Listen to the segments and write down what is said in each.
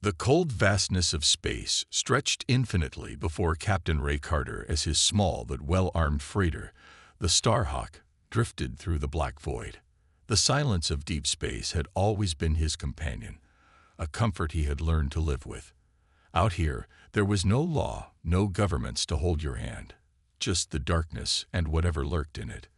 The cold vastness of space stretched infinitely before Captain Ray Carter as his small but well-armed freighter, the Starhawk, drifted through the black void. The silence of deep space had always been his companion, a comfort he had learned to live with. Out here, there was no law, no governments to hold your hand, just the darkness and whatever lurked in it.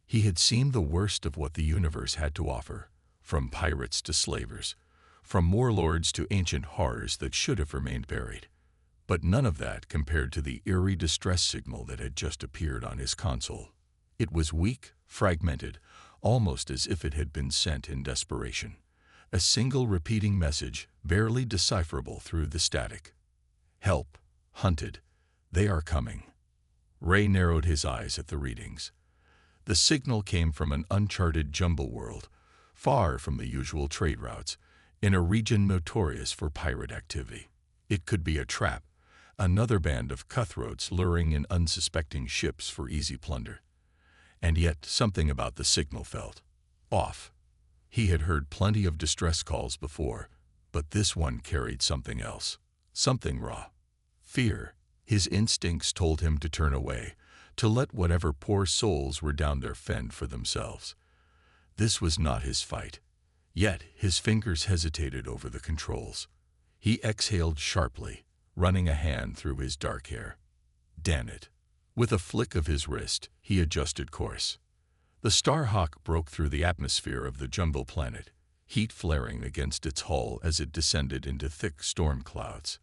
He had seen the worst of what the universe had to offer, from pirates to slavers, from warlords to ancient horrors that should have remained buried. But none of that compared to the eerie distress signal that had just appeared on his console. It was weak, fragmented, almost as if it had been sent in desperation. A single repeating message, barely decipherable through the static. Help, hunted, they are coming. Ray narrowed his eyes at the readings. The signal came from an uncharted jumble world, far from the usual trade routes, in a region notorious for pirate activity. It could be a trap, another band of cutthroats luring in unsuspecting ships for easy plunder. And yet something about the signal felt off. He had heard plenty of distress calls before, but this one carried something else, something raw. Fear. His instincts told him to turn away, to let whatever poor souls were down there fend for themselves. This was not his fight. Yet his fingers hesitated over the controls. He exhaled sharply, running a hand through his dark hair. Damn it. With a flick of his wrist, he adjusted course. The Starhawk broke through the atmosphere of the jumbo planet, heat flaring against its hull as it descended into thick storm clouds.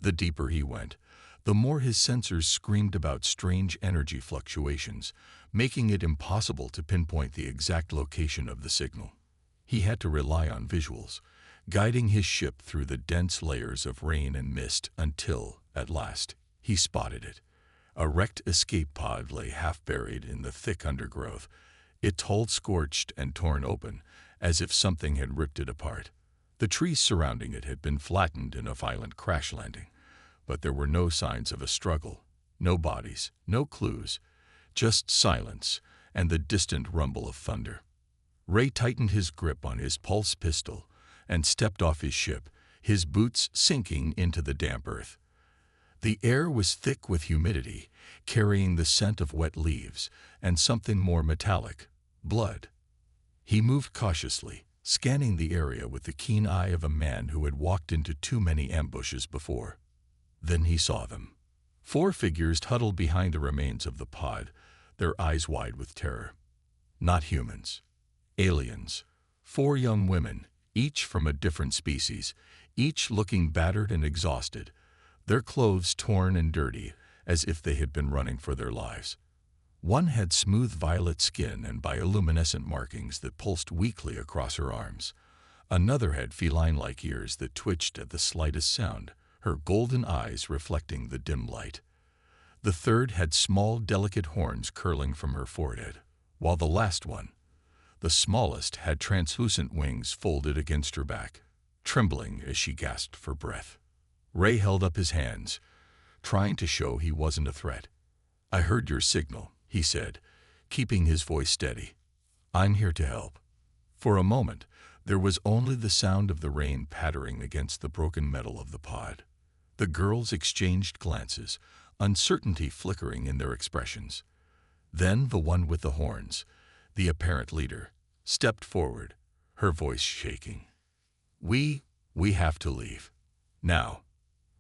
The deeper he went, the more his sensors screamed about strange energy fluctuations, making it impossible to pinpoint the exact location of the signal. He had to rely on visuals, guiding his ship through the dense layers of rain and mist until, at last, he spotted it. A wrecked escape pod lay half-buried in the thick undergrowth, its hull scorched and torn open, as if something had ripped it apart. The trees surrounding it had been flattened in a violent crash landing, but there were no signs of a struggle, no bodies, no clues, just silence and the distant rumble of thunder. Ray tightened his grip on his pulse pistol and stepped off his ship, his boots sinking into the damp earth. The air was thick with humidity, carrying the scent of wet leaves and something more metallic, blood. He moved cautiously, scanning the area with the keen eye of a man who had walked into too many ambushes before. Then he saw them. 4 figures huddled behind the remains of the pod, their eyes wide with terror. Not humans. Aliens. 4 young women, each from a different species, each looking battered and exhausted, their clothes torn and dirty, as if they had been running for their lives. One had smooth violet skin and bioluminescent markings that pulsed weakly across her arms. Another had feline-like ears that twitched at the slightest sound, her golden eyes reflecting the dim light. The third had small, delicate horns curling from her forehead, while the last one, the smallest, had translucent wings folded against her back, trembling as she gasped for breath. Ray held up his hands, trying to show he wasn't a threat. "I heard your signal," he said, keeping his voice steady. "I'm here to help." For a moment, there was only the sound of the rain pattering against the broken metal of the pod. The girls exchanged glances, uncertainty flickering in their expressions. Then the one with the horns, the apparent leader, stepped forward, her voice shaking. We have to leave. Now."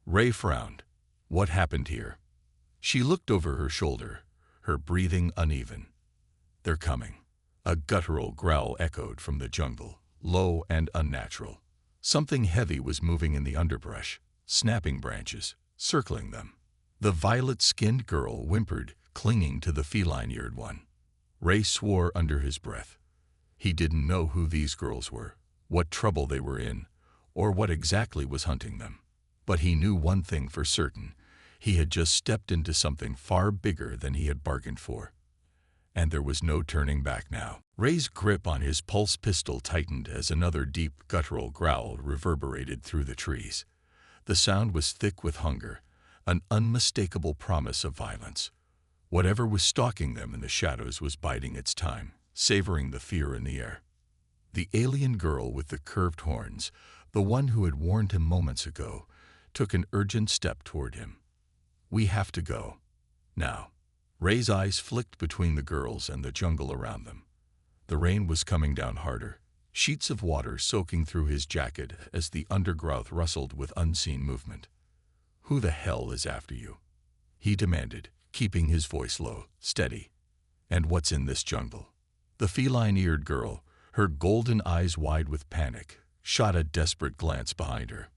Ray frowned. What happened here? She looked over her shoulder, her breathing uneven. "They're coming." A guttural growl echoed from the jungle, low and unnatural. Something heavy was moving in the underbrush, snapping branches, circling them. The violet-skinned girl whimpered, clinging to the feline-eared one. Ray swore under his breath. He didn't know who these girls were, what trouble they were in, or what exactly was hunting them. But he knew one thing for certain. He had just stepped into something far bigger than he had bargained for. And there was no turning back now. Ray's grip on his pulse pistol tightened as another deep, guttural growl reverberated through the trees. The sound was thick with hunger, an unmistakable promise of violence. Whatever was stalking them in the shadows was biding its time, savoring the fear in the air. The alien girl with the curved horns, The one who had warned him moments ago took an urgent step toward him. "We have to go. Now." Ray's eyes flicked between the girls and the jungle around them. The rain was coming down harder, sheets of water soaking through his jacket as the undergrowth rustled with unseen movement. "Who the hell is after you?" he demanded, keeping his voice low, steady. "And what's in this jungle?" The feline-eared girl, her golden eyes wide with panic, shot a desperate glance behind her.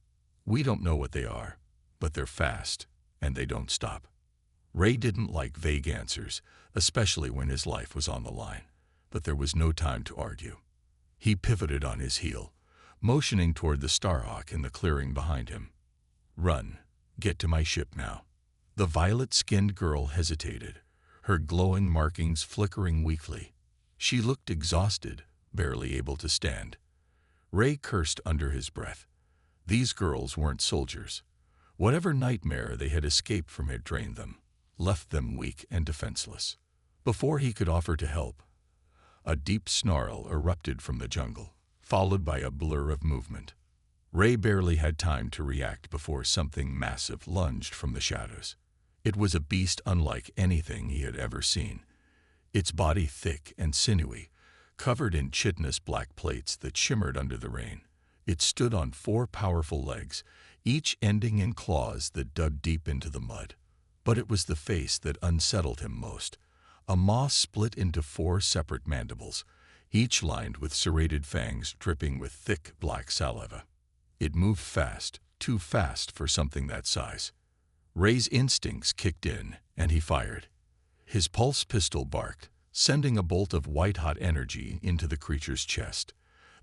"We don't know what they are, but they're fast, and they don't stop." Ray didn't like vague answers, especially when his life was on the line, but there was no time to argue. He pivoted on his heel, motioning toward the Starhawk in the clearing behind him. "Run. Get to my ship now." The violet-skinned girl hesitated, her glowing markings flickering weakly. She looked exhausted, barely able to stand. Ray cursed under his breath. These girls weren't soldiers. Whatever nightmare they had escaped from had drained them, left them weak and defenseless. Before he could offer to help, a deep snarl erupted from the jungle, followed by a blur of movement. Ray barely had time to react before something massive lunged from the shadows. It was a beast unlike anything he had ever seen, its body thick and sinewy, covered in chitinous black plates that shimmered under the rain. It stood on 4 powerful legs, each ending in claws that dug deep into the mud. But it was the face that unsettled him most. A maw split into 4 separate mandibles, each lined with serrated fangs dripping with thick black saliva. It moved fast, too fast for something that size. Ray's instincts kicked in, and he fired. His pulse pistol barked, sending a bolt of white-hot energy into the creature's chest.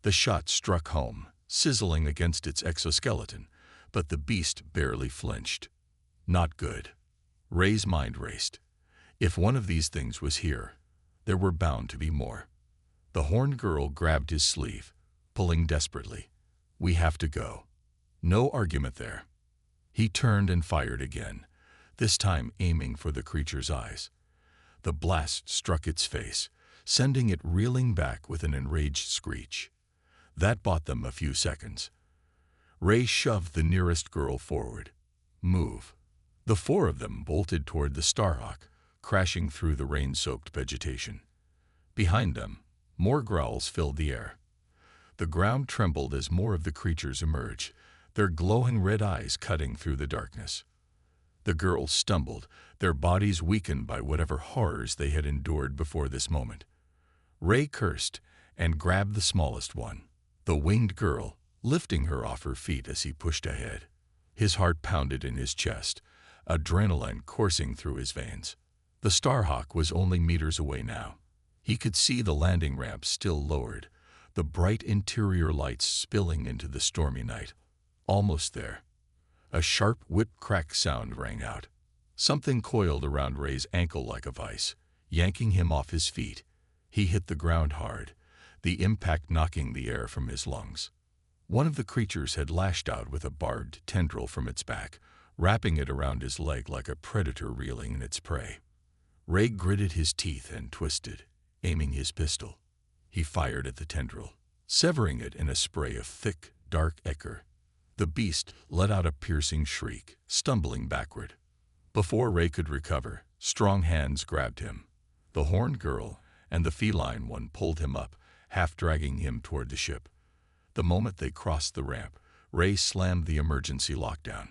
The shot struck home, sizzling against its exoskeleton, but the beast barely flinched. Not good. Ray's mind raced. If one of these things was here, there were bound to be more. The horned girl grabbed his sleeve, pulling desperately. "We have to go." No argument there. He turned and fired again, this time aiming for the creature's eyes. The blast struck its face, sending it reeling back with an enraged screech. That bought them a few seconds. Ray shoved the nearest girl forward. "Move." The 4 of them bolted toward the Starhawk, crashing through the rain-soaked vegetation. Behind them, more growls filled the air. The ground trembled as more of the creatures emerged, their glowing red eyes cutting through the darkness. The girls stumbled, their bodies weakened by whatever horrors they had endured before this moment. Ray cursed and grabbed the smallest one, the winged girl, lifting her off her feet as he pushed ahead. His heart pounded in his chest, adrenaline coursing through his veins. The Starhawk was only meters away now. He could see the landing ramp still lowered, the bright interior lights spilling into the stormy night. Almost there. A sharp whip-crack sound rang out. Something coiled around Ray's ankle like a vice, yanking him off his feet. He hit the ground hard, the impact knocking the air from his lungs. One of the creatures had lashed out with a barbed tendril from its back, wrapping it around his leg like a predator reeling in its prey. Ray gritted his teeth and twisted, aiming his pistol. He fired at the tendril, severing it in a spray of thick, dark ichor. The beast let out a piercing shriek, stumbling backward. Before Ray could recover, strong hands grabbed him. The horned girl and the feline one pulled him up, half dragging him toward the ship. The moment they crossed the ramp, Ray slammed the emergency lockdown.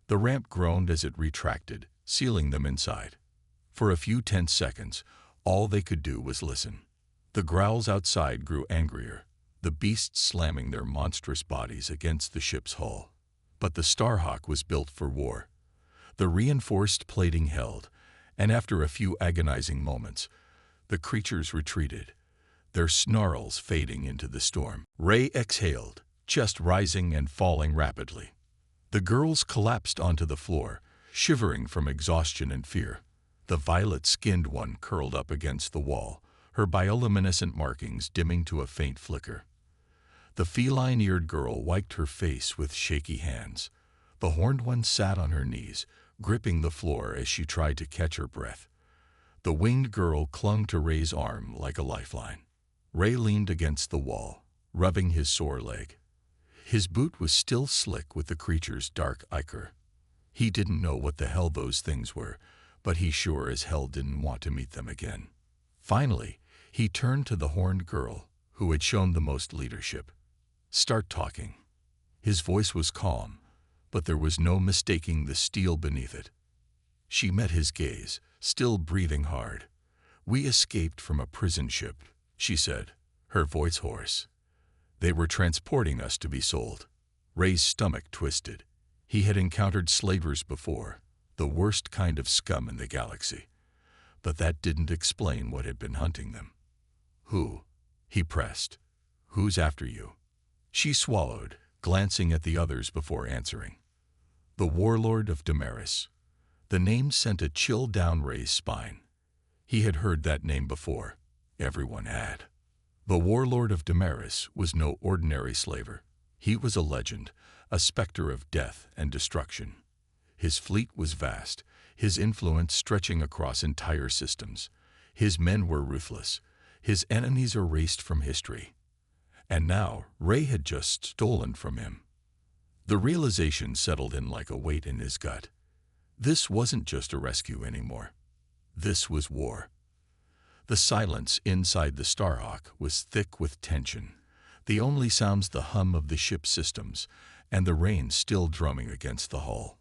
The ramp groaned as it retracted, sealing them inside. For a few tense seconds, all they could do was listen. The growls outside grew angrier, the beasts slamming their monstrous bodies against the ship's hull. But the Starhawk was built for war. The reinforced plating held, and after a few agonizing moments, the creatures retreated, their snarls fading into the storm. Ray exhaled, chest rising and falling rapidly. The girls collapsed onto the floor, shivering from exhaustion and fear. The violet-skinned one curled up against the wall, her bioluminescent markings dimming to a faint flicker. The feline-eared girl wiped her face with shaky hands. The horned one sat on her knees, gripping the floor as she tried to catch her breath. The winged girl clung to Ray's arm like a lifeline. Ray leaned against the wall, rubbing his sore leg. His boot was still slick with the creature's dark ichor. He didn't know what the hell those things were, but he sure as hell didn't want to meet them again. Finally, he turned to the horned girl, who had shown the most leadership. "Start talking." His voice was calm, but there was no mistaking the steel beneath it. She met his gaze, still breathing hard. "We escaped from a prison ship," she said, her voice hoarse. "They were transporting us to be sold." Ray's stomach twisted. He had encountered slavers before, the worst kind of scum in the galaxy. But that didn't explain what had been hunting them. "Who?" he pressed. "Who's after you?" She swallowed, glancing at the others before answering. "The Warlord of Damaris." The name sent a chill down Ray's spine. He had heard that name before. Everyone had. The Warlord of Damaris was no ordinary slaver. He was a legend, a specter of death and destruction. His fleet was vast, his influence stretching across entire systems. His men were ruthless, his enemies erased from history. And now Ray had just stolen from him. The realization settled in like a weight in his gut. This wasn't just a rescue anymore. This was war. The silence inside the Starhawk was thick with tension, the only sounds the hum of the ship's systems and the rain still drumming against the hull.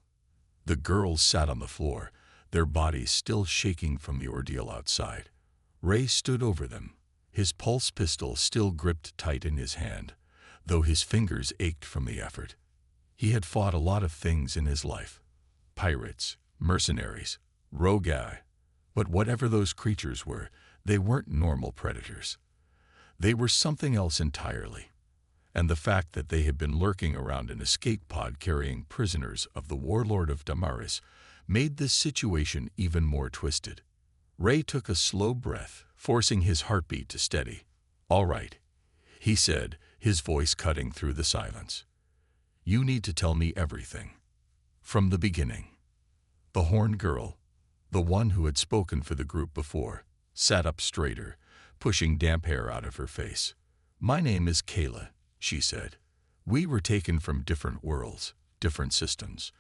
The girls sat on the floor, their bodies still shaking from the ordeal outside. Ray stood over them, his pulse pistol still gripped tight in his hand, though his fingers ached from the effort. He had fought a lot of things in his life. Pirates, mercenaries, rogai. But whatever those creatures were, they weren't normal predators. They were something else entirely. And the fact that they had been lurking around an escape pod carrying prisoners of the Warlord of Damaris made this situation even more twisted. Ray took a slow breath, forcing his heartbeat to steady. "All right," he said, his voice cutting through the silence. "You need to tell me everything. From the beginning." The horned girl, the one who had spoken for the group before, sat up straighter, pushing damp hair out of her face. "My name is Kayla," she said. "We were taken from different worlds, different systems.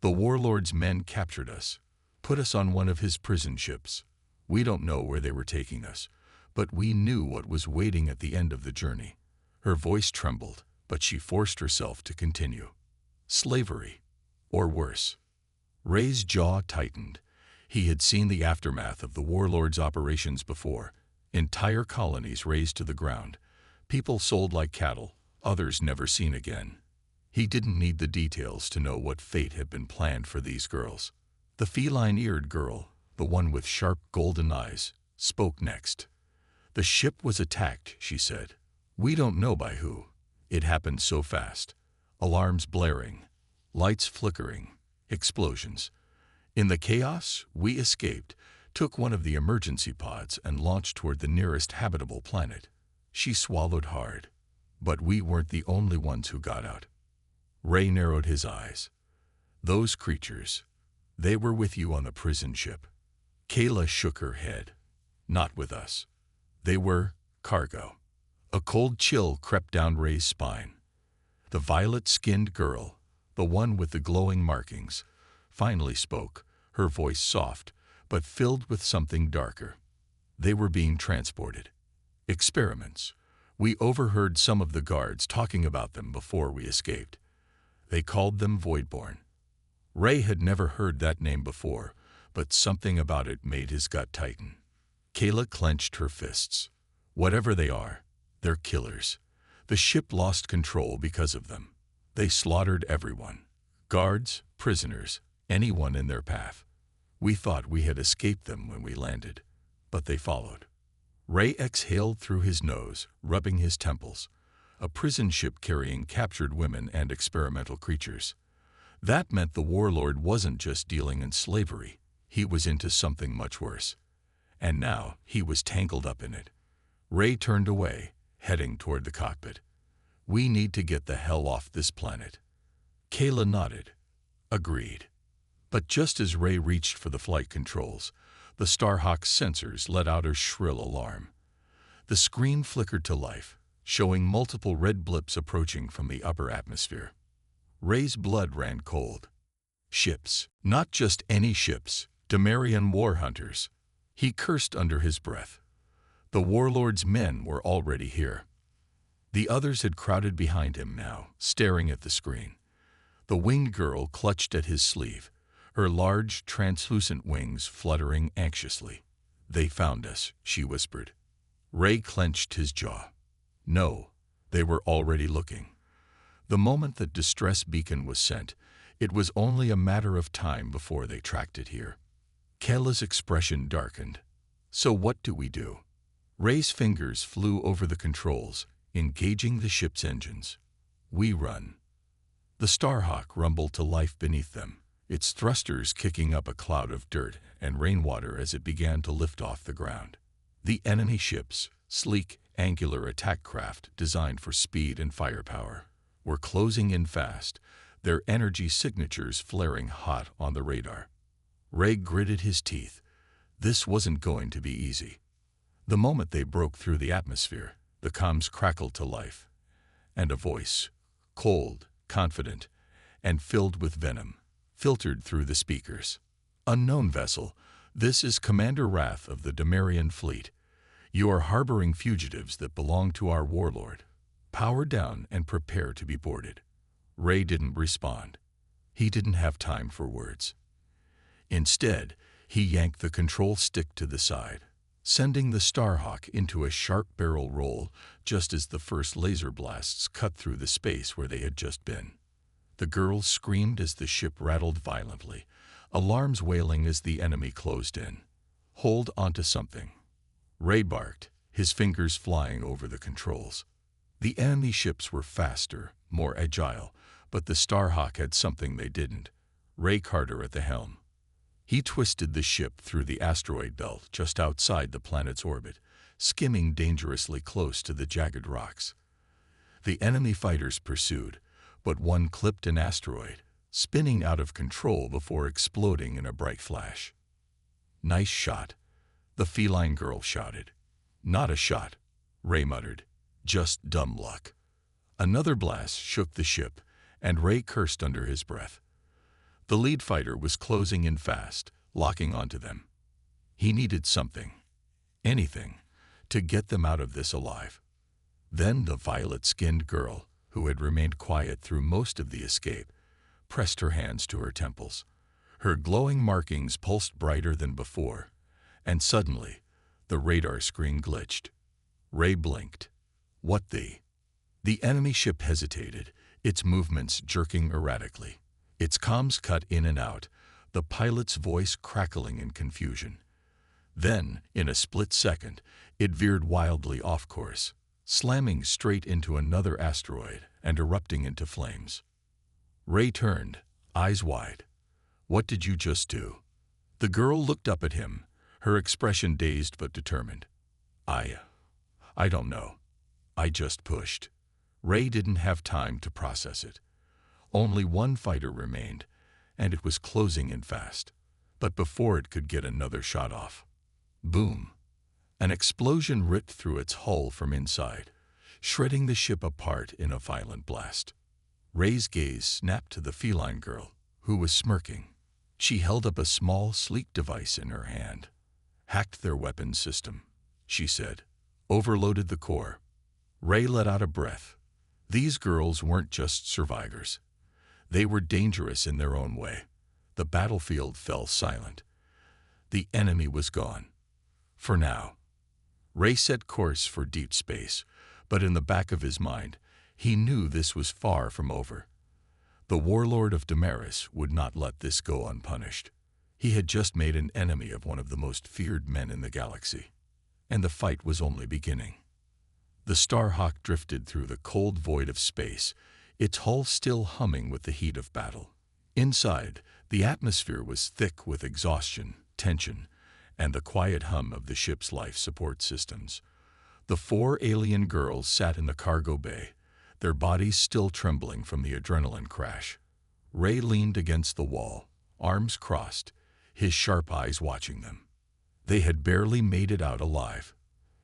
The Warlord's men captured us, put us on one of his prison ships. We don't know where they were taking us, but we knew what was waiting at the end of the journey." Her voice trembled, but she forced herself to continue. "Slavery, or worse." Ray's jaw tightened. He had seen the aftermath of the Warlord's operations before. Entire colonies razed to the ground. People sold like cattle, others never seen again. He didn't need the details to know what fate had been planned for these girls. The feline-eared girl, the one with sharp golden eyes, spoke next. "The ship was attacked," she said. "We don't know by who. It happened so fast. Alarms blaring, lights flickering, explosions. In the chaos, we escaped, took one of the emergency pods and launched toward the nearest habitable planet." She swallowed hard. "But we weren't the only ones who got out." Ray narrowed his eyes. "Those creatures, they were with you on the prison ship." Kayla shook her head. "Not with us. They were cargo." A cold chill crept down Ray's spine. The violet-skinned girl, the one with the glowing markings, finally spoke, her voice soft, but filled with something darker. "They were being transported. Experiments. We overheard some of the guards talking about them before we escaped. They called them Voidborn." Ray had never heard that name before, but something about it made his gut tighten. Kayla clenched her fists. "Whatever they are, they're killers. The ship lost control because of them. They slaughtered everyone. Guards, prisoners, anyone in their path. We thought we had escaped them when we landed, but they followed." Ray exhaled through his nose, rubbing his temples. A prison ship carrying captured women and experimental creatures. That meant the Warlord wasn't just dealing in slavery, he was into something much worse. And now he was tangled up in it. Ray turned away, heading toward the cockpit. "We need to get the hell off this planet." Kayla nodded. Agreed. But just as Ray reached for the flight controls, the Starhawk's sensors let out a shrill alarm. The screen flickered to life, showing multiple red blips approaching from the upper atmosphere. Ray's blood ran cold. Ships. Not just any ships. Damarian war hunters. He cursed under his breath. The warlord's men were already here. The others had crowded behind him now, staring at the screen. The winged girl clutched at his sleeve, her large, translucent wings fluttering anxiously. "They found us," she whispered. Ray clenched his jaw. No, they were already looking. The moment that distress beacon was sent, it was only a matter of time before they tracked it here. Kayla's expression darkened. "So what do we do?" Ray's fingers flew over the controls, engaging the ship's engines. "We run." The Starhawk rumbled to life beneath them, its thrusters kicking up a cloud of dirt and rainwater as it began to lift off the ground. The enemy ships, sleek, angular attack craft designed for speed and firepower, were closing in fast, their energy signatures flaring hot on the radar. Ray gritted his teeth. This wasn't going to be easy. The moment they broke through the atmosphere, the comms crackled to life, and a voice, cold, confident, and filled with venom, filtered through the speakers. "Unknown vessel, this is Commander Wrath of the Damarian fleet. You are harboring fugitives that belong to our warlord. Power down and prepare to be boarded." Ray didn't respond. He didn't have time for words. Instead, he yanked the control stick to the side, sending the Starhawk into a sharp barrel roll just as the first laser blasts cut through the space where they had just been. The girls screamed as the ship rattled violently, alarms wailing as the enemy closed in. "Hold onto something." Ray barked, his fingers flying over the controls. The enemy ships were faster, more agile, but the Starhawk had something they didn't. Ray Carter at the helm. He twisted the ship through the asteroid belt just outside the planet's orbit, skimming dangerously close to the jagged rocks. The enemy fighters pursued, but one clipped an asteroid, spinning out of control before exploding in a bright flash. "Nice shot," the feline girl shouted. "Not a shot," Ray muttered. "Just dumb luck." Another blast shook the ship, and Ray cursed under his breath. The lead fighter was closing in fast, locking onto them. He needed something, anything, to get them out of this alive. Then the violet-skinned girl, who had remained quiet through most of the escape, pressed her hands to her temples. Her glowing markings pulsed brighter than before, and suddenly, the radar screen glitched. Ray blinked. What the? The enemy ship hesitated, its movements jerking erratically. Its comms cut in and out, the pilot's voice crackling in confusion. Then, in a split second, it veered wildly off course, slamming straight into another asteroid and erupting into flames. Ray turned, eyes wide. "What did you just do?" The girl looked up at him, her expression dazed but determined. I don't know. I just pushed." Ray didn't have time to process it. Only one fighter remained, and it was closing in fast. But before it could get another shot off, boom! An explosion ripped through its hull from inside, shredding the ship apart in a violent blast. Ray's gaze snapped to the feline girl, who was smirking. She held up a small, sleek device in her hand. "Hacked their weapons system," she said. "Overloaded the core." Ray let out a breath. These girls weren't just survivors. They were dangerous in their own way. The battlefield fell silent. The enemy was gone. For now. Ray set course for deep space, but in the back of his mind, he knew this was far from over. The Warlord of Damaris would not let this go unpunished. He had just made an enemy of one of the most feared men in the galaxy, and the fight was only beginning. The Starhawk drifted through the cold void of space, its hull still humming with the heat of battle. Inside, the atmosphere was thick with exhaustion, tension, and the quiet hum of the ship's life support systems. The 4 alien girls sat in the cargo bay, their bodies still trembling from the adrenaline crash. Ray leaned against the wall, arms crossed, his sharp eyes watching them. They had barely made it out alive.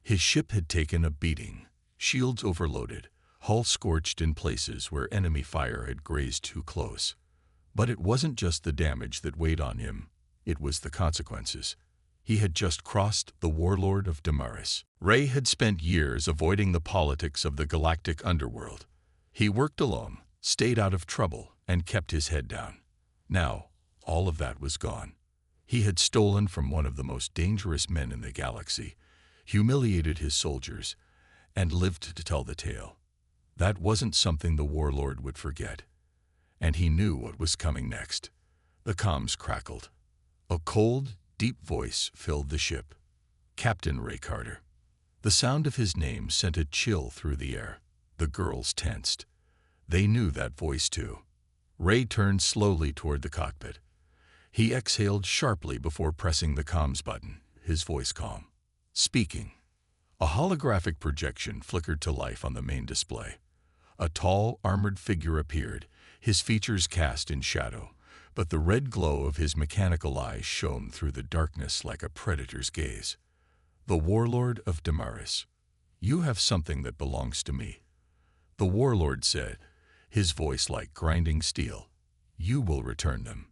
His ship had taken a beating, shields overloaded, hull scorched in places where enemy fire had grazed too close. But it wasn't just the damage that weighed on him, it was the consequences. He had just crossed the Warlord of Damaris. Ray had spent years avoiding the politics of the galactic underworld. He worked alone, stayed out of trouble, and kept his head down. Now, all of that was gone. He had stolen from one of the most dangerous men in the galaxy, humiliated his soldiers, and lived to tell the tale. That wasn't something the Warlord would forget. And he knew what was coming next. The comms crackled. A cold, deep voice filled the ship. Captain Ray Carter. The sound of his name sent a chill through the air. The girls tensed. They knew that voice too. Ray turned slowly toward the cockpit. He exhaled sharply before pressing the comms button, his voice calm. Speaking. A holographic projection flickered to life on the main display. A tall, armored figure appeared, his features cast in shadow, but the red glow of his mechanical eyes shone through the darkness like a predator's gaze. The Warlord of Damaris. You have something that belongs to me. The Warlord said, his voice like grinding steel. You will return them.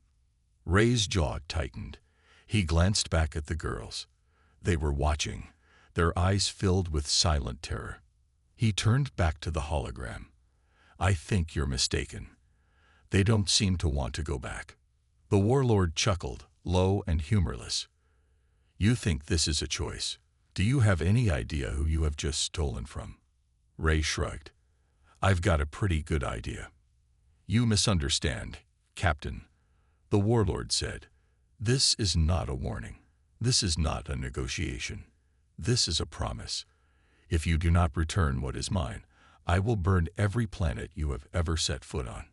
Ray's jaw tightened. He glanced back at the girls. They were watching, their eyes filled with silent terror. He turned back to the hologram. I think you're mistaken. They don't seem to want to go back. The Warlord chuckled, low and humorless. You think this is a choice? Do you have any idea who you have just stolen from? Ray shrugged. I've got a pretty good idea. You misunderstand, Captain. The Warlord said. This is not a warning. This is not a negotiation. This is a promise. If you do not return what is mine, I will burn every planet you have ever set foot on.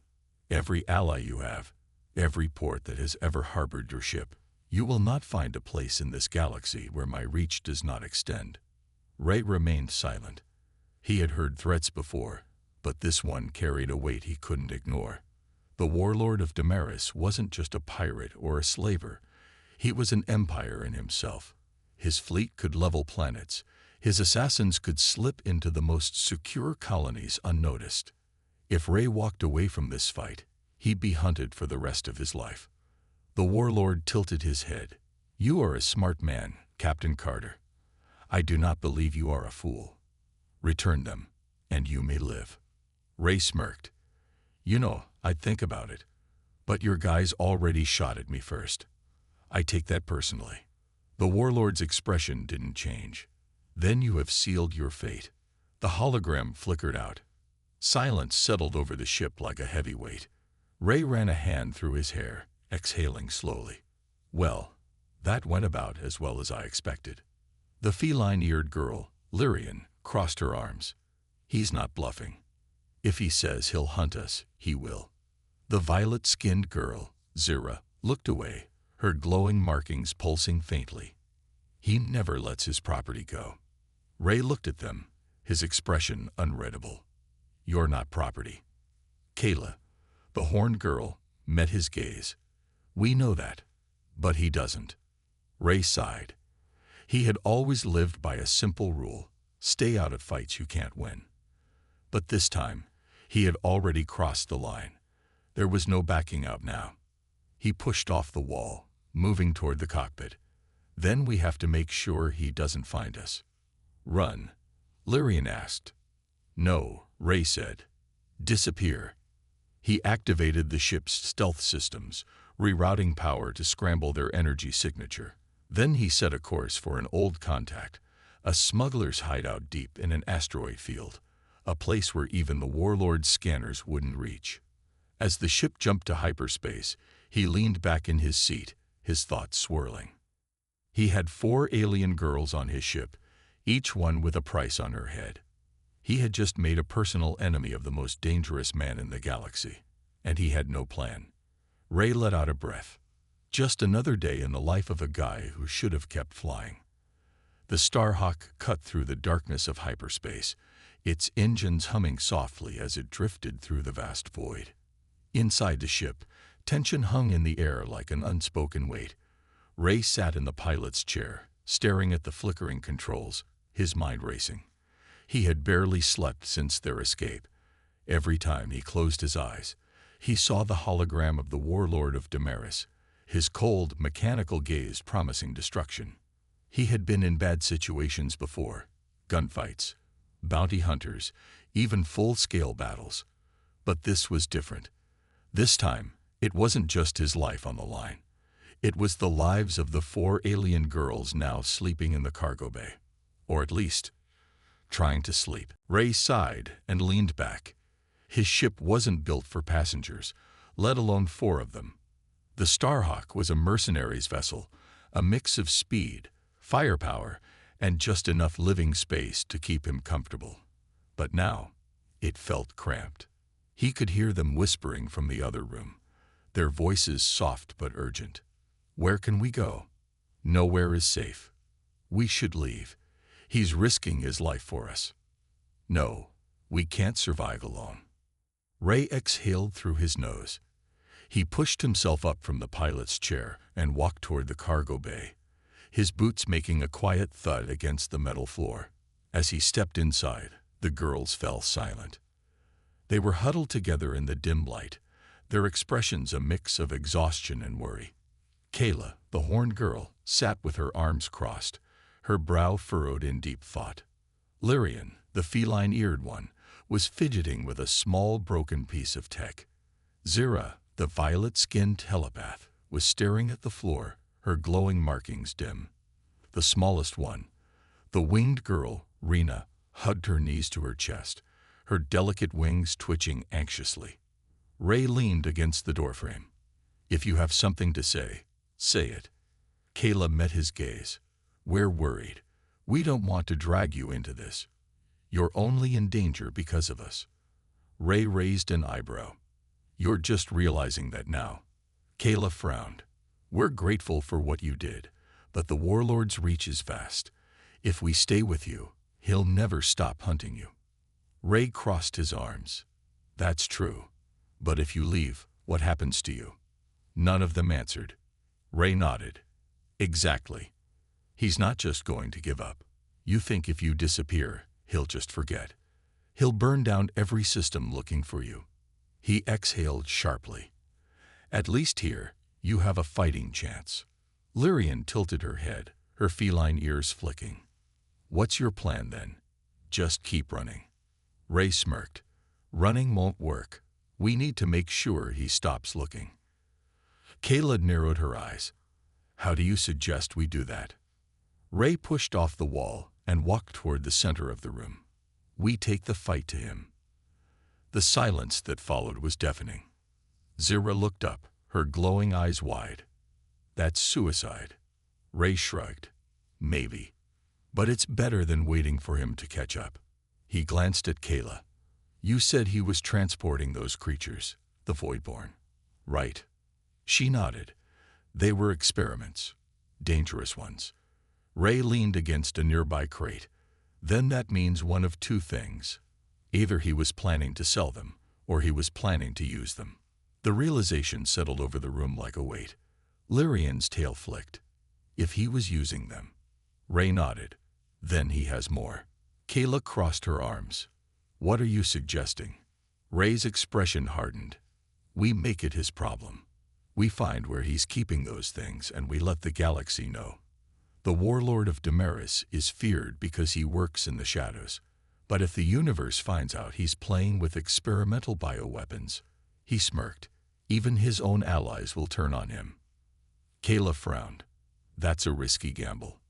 Every ally you have, every port that has ever harbored your ship. You will not find a place in this galaxy where my reach does not extend. Ray remained silent. He had heard threats before, but this one carried a weight he couldn't ignore. The Warlord of Damaris wasn't just a pirate or a slaver. He was an empire in himself. His fleet could level planets. His assassins could slip into the most secure colonies unnoticed. If Ray walked away from this fight, he'd be hunted for the rest of his life. The Warlord tilted his head. You are a smart man, Captain Carter. I do not believe you are a fool. Return them, and you may live. Ray smirked. You know, I'd think about it. But your guys already shot at me first. I take that personally. The Warlord's expression didn't change. Then you have sealed your fate. The hologram flickered out. Silence settled over the ship like a heavy weight. Ray ran a hand through his hair, exhaling slowly. Well, that went about as well as I expected. The feline-eared girl, Lyrian, crossed her arms. He's not bluffing. If he says he'll hunt us, he will. The violet-skinned girl, Zira, looked away, her glowing markings pulsing faintly. He never lets his property go. Ray looked at them, his expression unreadable. You're not property. Kayla, the horned girl, met his gaze. We know that, but he doesn't. Ray sighed. He had always lived by a simple rule: stay out of fights you can't win. But this time, he had already crossed the line. There was no backing out now. He pushed off the wall, moving toward the cockpit. Then we have to make sure he doesn't find us. Run? Lyrian asked. No, Ray said. Disappear. He activated the ship's stealth systems, rerouting power to scramble their energy signature. Then he set a course for an old contact, a smuggler's hideout deep in an asteroid field, a place where even the Warlord's scanners wouldn't reach. As the ship jumped to hyperspace, he leaned back in his seat, his thoughts swirling. He had 4 alien girls on his ship, each one with a price on her head. He had just made a personal enemy of the most dangerous man in the galaxy, and he had no plan. Ray let out a breath. Just another day in the life of a guy who should have kept flying. The Starhawk cut through the darkness of hyperspace, its engines humming softly as it drifted through the vast void. Inside the ship, tension hung in the air like an unspoken weight. Ray sat in the pilot's chair, staring at the flickering controls, his mind racing. He had barely slept since their escape. Every time he closed his eyes, he saw the hologram of the Warlord of Damaris, his cold, mechanical gaze promising destruction. He had been in bad situations before, gunfights, bounty hunters, even full-scale battles. But this was different. This time, it wasn't just his life on the line. It was the lives of the 4 alien girls now sleeping in the cargo bay. Or at least, trying to sleep. Ray sighed and leaned back. His ship wasn't built for passengers, let alone 4 of them. The Starhawk was a mercenaries vessel, a mix of speed, firepower, and just enough living space to keep him comfortable. But now, it felt cramped. He could hear them whispering from the other room, their voices soft but urgent. "Where can we go? Nowhere is safe. We should leave. He's risking his life for us. No, we can't survive alone." Ray exhaled through his nose. He pushed himself up from the pilot's chair and walked toward the cargo bay, his boots making a quiet thud against the metal floor. As he stepped inside, the girls fell silent. They were huddled together in the dim light, their expressions a mix of exhaustion and worry. Kayla, the horned girl, sat with her arms crossed, her brow furrowed in deep thought. Lyrian, the feline-eared one, was fidgeting with a small broken piece of tech. Zira, the violet-skinned telepath, was staring at the floor, her glowing markings dim. The smallest one, the winged girl, Rena, hugged her knees to her chest, her delicate wings twitching anxiously. Ray leaned against the doorframe. "If you have something to say, say it." Kayla met his gaze. "We're worried. We don't want to drag you into this. You're only in danger because of us." Ray raised an eyebrow. "You're just realizing that now." Kayla frowned. "We're grateful for what you did, but the Warlord's reach is vast. If we stay with you, he'll never stop hunting you." Ray crossed his arms. "That's true. But if you leave, what happens to you?" None of them answered. Ray nodded. "Exactly. He's not just going to give up. You think if you disappear, he'll just forget. He'll burn down every system looking for you." He exhaled sharply. "At least here, you have a fighting chance." Lyrian tilted her head, her feline ears flicking. "What's your plan then? Just keep running." Ray smirked. "Running won't work. We need to make sure he stops looking." Kayla narrowed her eyes. "How do you suggest we do that?" Ray pushed off the wall and walked toward the center of the room. "We take the fight to him." The silence that followed was deafening. Zira looked up, her glowing eyes wide. "That's suicide." Ray shrugged. "Maybe. But it's better than waiting for him to catch up." He glanced at Kayla. "You said he was transporting those creatures, the Voidborn." "Right." She nodded. "They were experiments. Dangerous ones." Ray leaned against a nearby crate. "Then that means one of 2 things. Either he was planning to sell them, or he was planning to use them." The realization settled over the room like a weight. Lyrian's tail flicked. "If he was using them." Ray nodded. "Then he has more." Kayla crossed her arms. "What are you suggesting?" Ray's expression hardened. "We make it his problem. We find where he's keeping those things and we let the galaxy know. The Warlord of Damaris is feared because he works in the shadows. But if the universe finds out he's playing with experimental bioweapons," he smirked, "even his own allies will turn on him." Kayla frowned. "That's a risky gamble."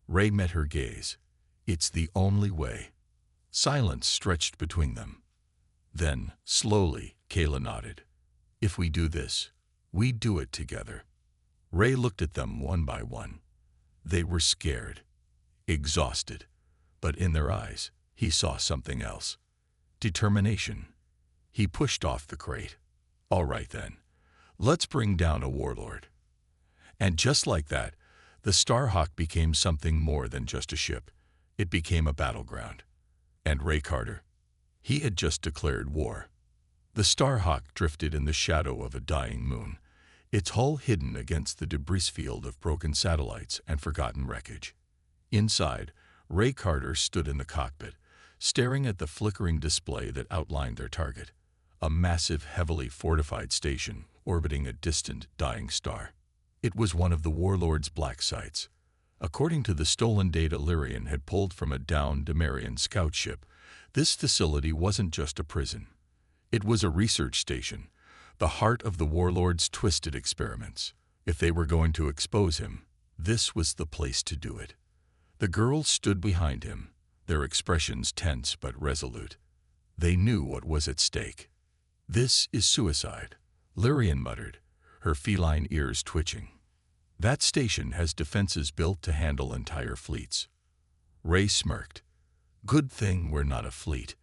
Ray met her gaze. "It's the only way." Silence stretched between them. Then, slowly, Kayla nodded. "If we do this, we do it together." Ray looked at them one by one. They were scared, exhausted, but in their eyes, he saw something else. Determination. He pushed off the crate. "All right then, let's bring down a warlord." And just like that, the Starhawk became something more than just a ship. It became a battleground. And Ray Carter, he had just declared war. The Starhawk drifted in the shadow of a dying moon, its hull hidden against the debris field of broken satellites and forgotten wreckage. Inside, Ray Carter stood in the cockpit, staring at the flickering display that outlined their target, a massive, heavily fortified station orbiting a distant, dying star. It was one of the Warlord's black sites. According to the stolen data Lyrian had pulled from a downed Damarian scout ship, this facility wasn't just a prison. It was a research station, the heart of the Warlord's twisted experiments. If they were going to expose him, this was the place to do it. The girls stood behind him, their expressions tense but resolute. They knew what was at stake. "This is suicide," Lyrian muttered, her feline ears twitching. "That station has defenses built to handle entire fleets." Ray smirked. "Good thing we're not a fleet."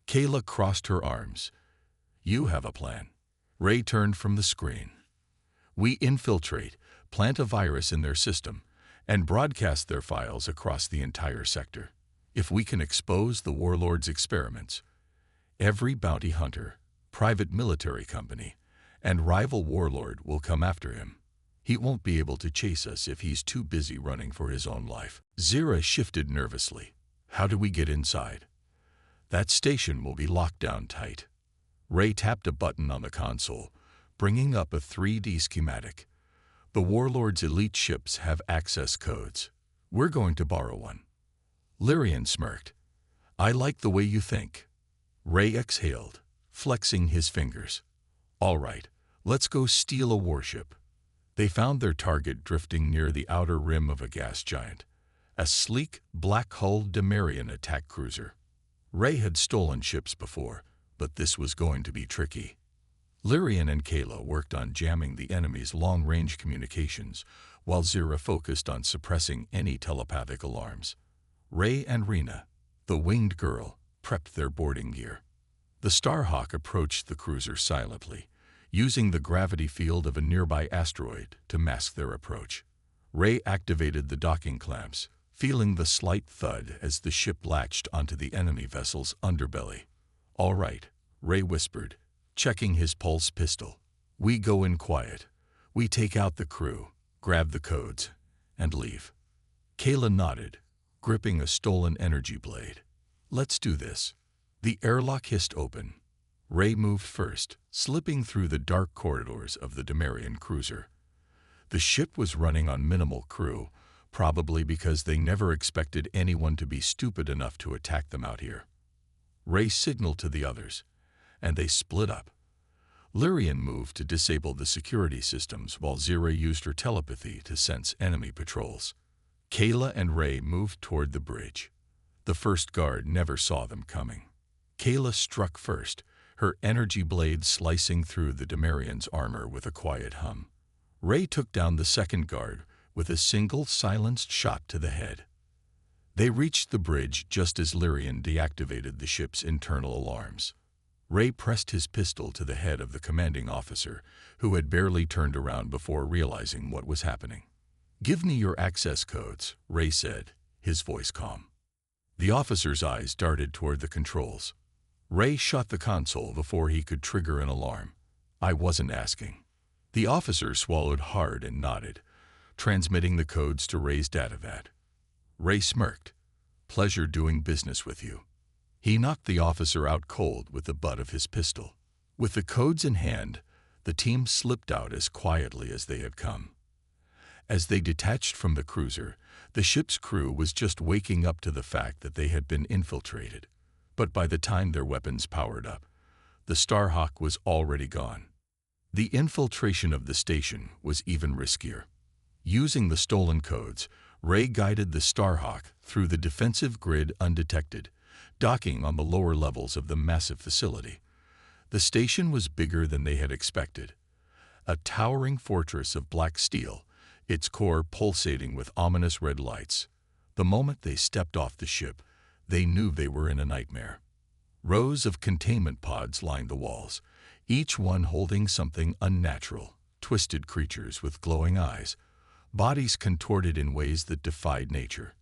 Kayla crossed her arms. "You have a plan." Ray turned from the screen. "We infiltrate, plant a virus in their system, and broadcast their files across the entire sector. If we can expose the Warlord's experiments, every bounty hunter, private military company, and rival warlord will come after him. He won't be able to chase us if he's too busy running for his own life." Zira shifted nervously. "How do we get inside?" "That station will be locked down tight." Ray tapped a button on the console, bringing up a 3D schematic. "The Warlord's elite ships have access codes. We're going to borrow one." Lyrian smirked. "I like the way you think." Ray exhaled, flexing his fingers. "All right, let's go steal a warship." They found their target drifting near the outer rim of a gas giant, a sleek, black-hulled Damarian attack cruiser. Ray had stolen ships before, but this was going to be tricky. Lyrian and Kayla worked on jamming the enemy's long-range communications, while Zira focused on suppressing any telepathic alarms. Ray and Rena, the winged girl, prepped their boarding gear. The Starhawk approached the cruiser silently, using the gravity field of a nearby asteroid to mask their approach. Ray activated the docking clamps, feeling the slight thud as the ship latched onto the enemy vessel's underbelly. "All right," Ray whispered, checking his pulse pistol. "We go in quiet. We take out the crew, grab the codes, and leave." Kayla nodded, gripping a stolen energy blade. "Let's do this." The airlock hissed open. Ray moved first, slipping through the dark corridors of the Damarian cruiser. The ship was running on minimal crew, probably because they never expected anyone to be stupid enough to attack them out here. Ray signaled to the others, and they split up. Lyrian moved to disable the security systems while Zira used her telepathy to sense enemy patrols. Kayla and Ray moved toward the bridge. The first guard never saw them coming. Kayla struck first, her energy blade slicing through the Damarian's armor with a quiet hum. Ray took down the second guard with a single silenced shot to the head. They reached the bridge just as Lyrian deactivated the ship's internal alarms. Ray pressed his pistol to the head of the commanding officer, who had barely turned around before realizing what was happening. "Give me your access codes," Ray said, his voice calm. The officer's eyes darted toward the controls. Ray shut the console before he could trigger an alarm. "I wasn't asking." The officer swallowed hard and nodded, transmitting the codes to Ray's datavat. Ray smirked. "Pleasure doing business with you." He knocked the officer out cold with the butt of his pistol. With the codes in hand, the team slipped out as quietly as they had come. As they detached from the cruiser, the ship's crew was just waking up to the fact that they had been infiltrated. But by the time their weapons powered up, the Starhawk was already gone. The infiltration of the station was even riskier. Using the stolen codes, Ray guided the Starhawk through the defensive grid undetected, docking on the lower levels of the massive facility. The station was bigger than they had expected. A towering fortress of black steel, its core pulsating with ominous red lights. The moment they stepped off the ship, they knew they were in a nightmare. Rows of containment pods lined the walls, each one holding something unnatural, twisted creatures with glowing eyes, bodies contorted in ways that defied nature.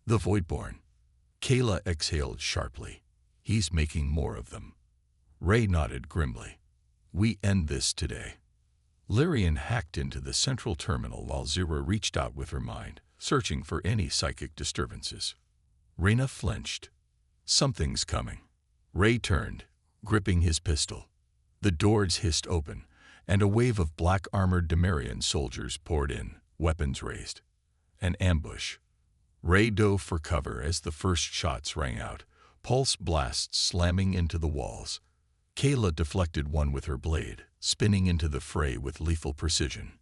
"The Voidborn." Kayla exhaled sharply. "He's making more of them." Ray nodded grimly. "We end this today." Lyrian hacked into the central terminal while Zira reached out with her mind, searching for any psychic disturbances. Rena flinched. Something's coming. Ray turned, gripping his pistol. The doors hissed open, and a wave of black-armored Damarian soldiers poured in, weapons raised. An ambush. Ray dove for cover as the first shots rang out, pulse blasts slamming into the walls. Kayla deflected one with her blade, spinning into the fray with lethal precision.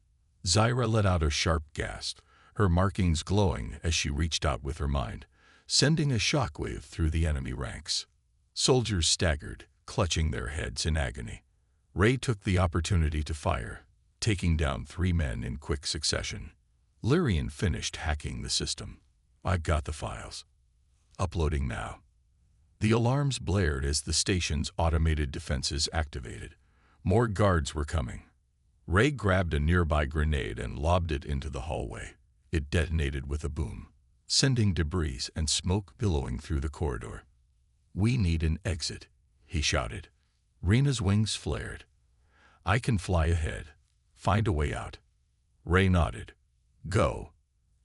Zyra let out a sharp gasp, her markings glowing as she reached out with her mind, sending a shockwave through the enemy ranks. Soldiers staggered, clutching their heads in agony. Ray took the opportunity to fire, taking down 3 men in quick succession. Lyrian finished hacking the system. "I got the files. Uploading now." The alarms blared as the station's automated defenses activated. More guards were coming. Ray grabbed a nearby grenade and lobbed it into the hallway. It detonated with a boom, sending debris and smoke billowing through the corridor. "We need an exit," he shouted. Rena's wings flared. "I can fly ahead. Find a way out." Ray nodded. "Go."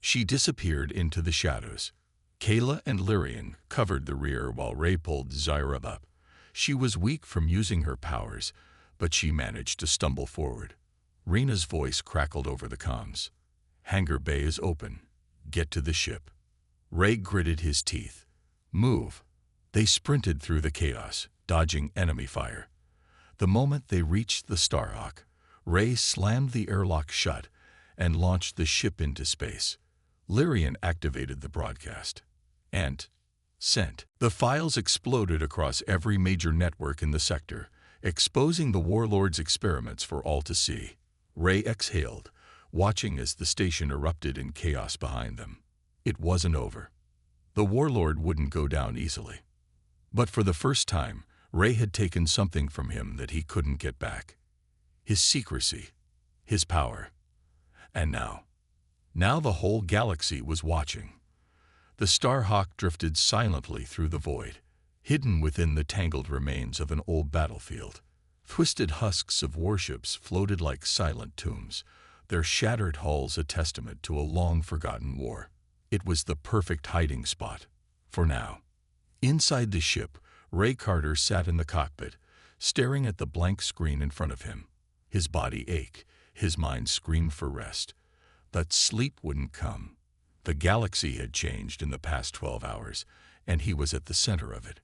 She disappeared into the shadows. Kayla and Lyrian covered the rear while Ray pulled Zyra up. She was weak from using her powers, but she managed to stumble forward. Rena's voice crackled over the comms. "Hangar bay is open. Get to the ship." Ray gritted his teeth. "Move." They sprinted through the chaos, dodging enemy fire. The moment they reached the Starhawk, Ray slammed the airlock shut and launched the ship into space. Lyrian activated the broadcast. And sent. The files exploded across every major network in the sector, exposing the Warlord's experiments for all to see. Ray exhaled, watching as the station erupted in chaos behind them. It wasn't over. The Warlord wouldn't go down easily. But for the first time, Ray had taken something from him that he couldn't get back. His secrecy, his power. And now the whole galaxy was watching. The Starhawk drifted silently through the void, hidden within the tangled remains of an old battlefield. Twisted husks of warships floated like silent tombs, their shattered hulls a testament to a long-forgotten war. It was the perfect hiding spot, for now. Inside the ship, Ray Carter sat in the cockpit, staring at the blank screen in front of him. His body ached, his mind screamed for rest. But sleep wouldn't come. The galaxy had changed in the past 12 hours, and he was at the center of it.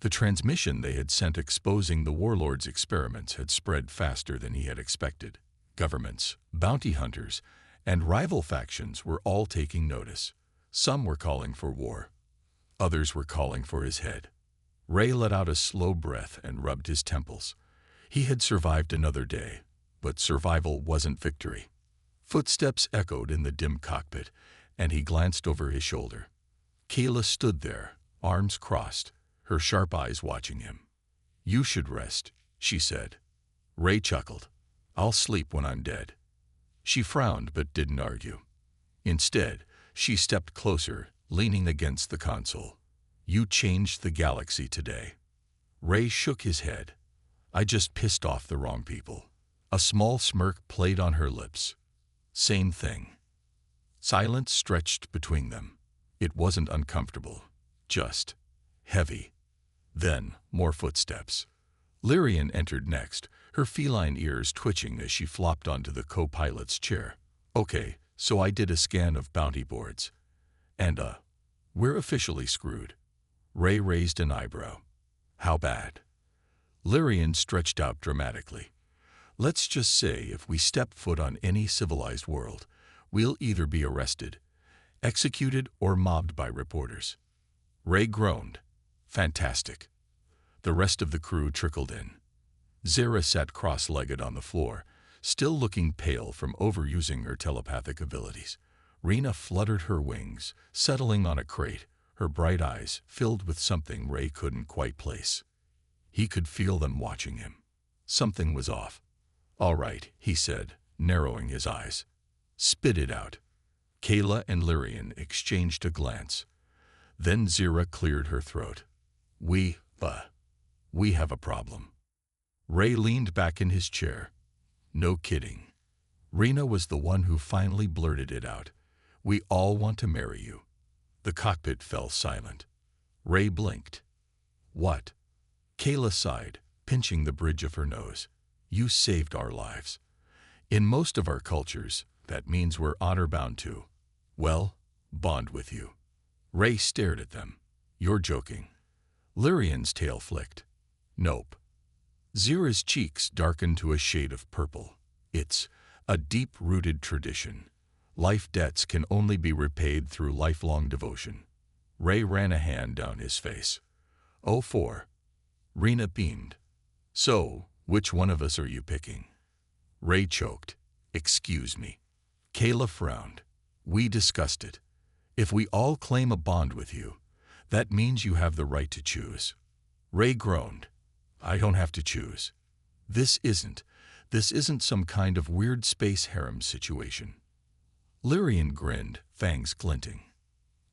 The transmission they had sent exposing the Warlord's experiments had spread faster than he had expected. Governments, bounty hunters, and rival factions were all taking notice. Some were calling for war. Others were calling for his head. Ray let out a slow breath and rubbed his temples. He had survived another day, but survival wasn't victory. Footsteps echoed in the dim cockpit, and he glanced over his shoulder. Kayla stood there, arms crossed, her sharp eyes watching him. "You should rest," she said. Ray chuckled. "I'll sleep when I'm dead." She frowned but didn't argue. Instead, she stepped closer, leaning against the console. "You changed the galaxy today." Ray shook his head. "I just pissed off the wrong people." A small smirk played on her lips. "Same thing." Silence stretched between them. It wasn't uncomfortable, just heavy. Then, more footsteps. Lyrian entered next, her feline ears twitching as she flopped onto the co-pilot's chair. "Okay, so I did a scan of bounty boards. And, we're officially screwed." Ray raised an eyebrow. "How bad?" Lyrian stretched out dramatically. "Let's just say if we step foot on any civilized world, we'll either be arrested, executed, or mobbed by reporters." Ray groaned. "Fantastic." The rest of the crew trickled in. Zara sat cross-legged on the floor, still looking pale from overusing her telepathic abilities. Rena fluttered her wings, settling on a crate, her bright eyes filled with something Ray couldn't quite place. He could feel them watching him. Something was off. "All right," he said, narrowing his eyes. "Spit it out." Kayla and Lyrian exchanged a glance. Then Zira cleared her throat. We have a problem." Ray leaned back in his chair. "No kidding." Rena was the one who finally blurted it out. "We all want to marry you." The cockpit fell silent. Ray blinked. What? Kayla sighed, pinching the bridge of her nose. You saved our lives. In most of our cultures, that means we're honor-bound to, well, bond with you. Ray stared at them. You're joking. Lyrian's tail flicked. Nope. Zira's cheeks darkened to a shade of purple. It's a deep-rooted tradition. Life debts can only be repaid through lifelong devotion. Ray ran a hand down his face. Oh, 4. Rena beamed. So, which one of us are you picking? Ray choked. Excuse me. Kayla frowned. We discussed it. If we all claim a bond with you, that means you have the right to choose. Ray groaned. I don't have to choose. This isn't some kind of weird space harem situation. Lyrian grinned, fangs glinting.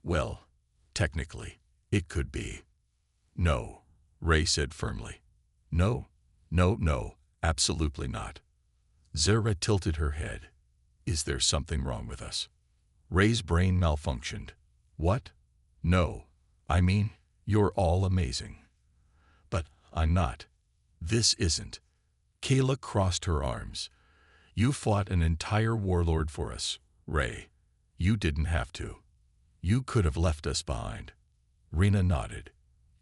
Well, technically, it could be. No, Ray said firmly. No, absolutely not. Zira tilted her head. Is there something wrong with us? Ray's brain malfunctioned. What? No, I mean, you're all amazing. But I'm not. This isn't. Kayla crossed her arms. You fought an entire warlord for us, Ray. You didn't have to. You could have left us behind. Rena nodded.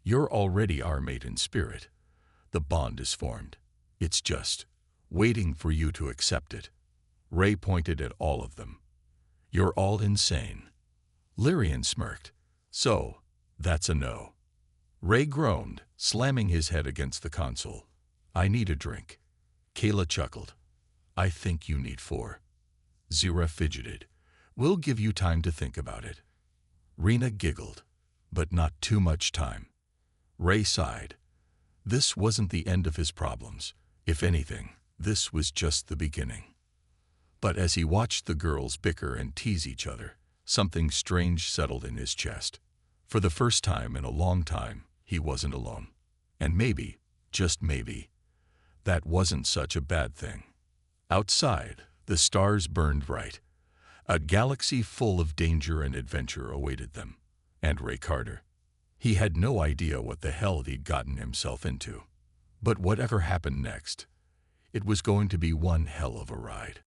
You're already our mate in spirit. The bond is formed. It's just waiting for you to accept it. Ray pointed at all of them. You're all insane. Lyrian smirked. So, that's a no. Ray groaned, slamming his head against the console. I need a drink. Kayla chuckled. I think you need 4. Zira fidgeted. We'll give you time to think about it. Rena giggled. But not too much time. Ray sighed. This wasn't the end of his problems. If anything, this was just the beginning. But as he watched the girls bicker and tease each other, something strange settled in his chest. For the first time in a long time, he wasn't alone. And maybe, just maybe, that wasn't such a bad thing. Outside, the stars burned bright. A galaxy full of danger and adventure awaited them. And Ray Carter. He had no idea what the hell he'd gotten himself into. But whatever happened next, it was going to be one hell of a ride.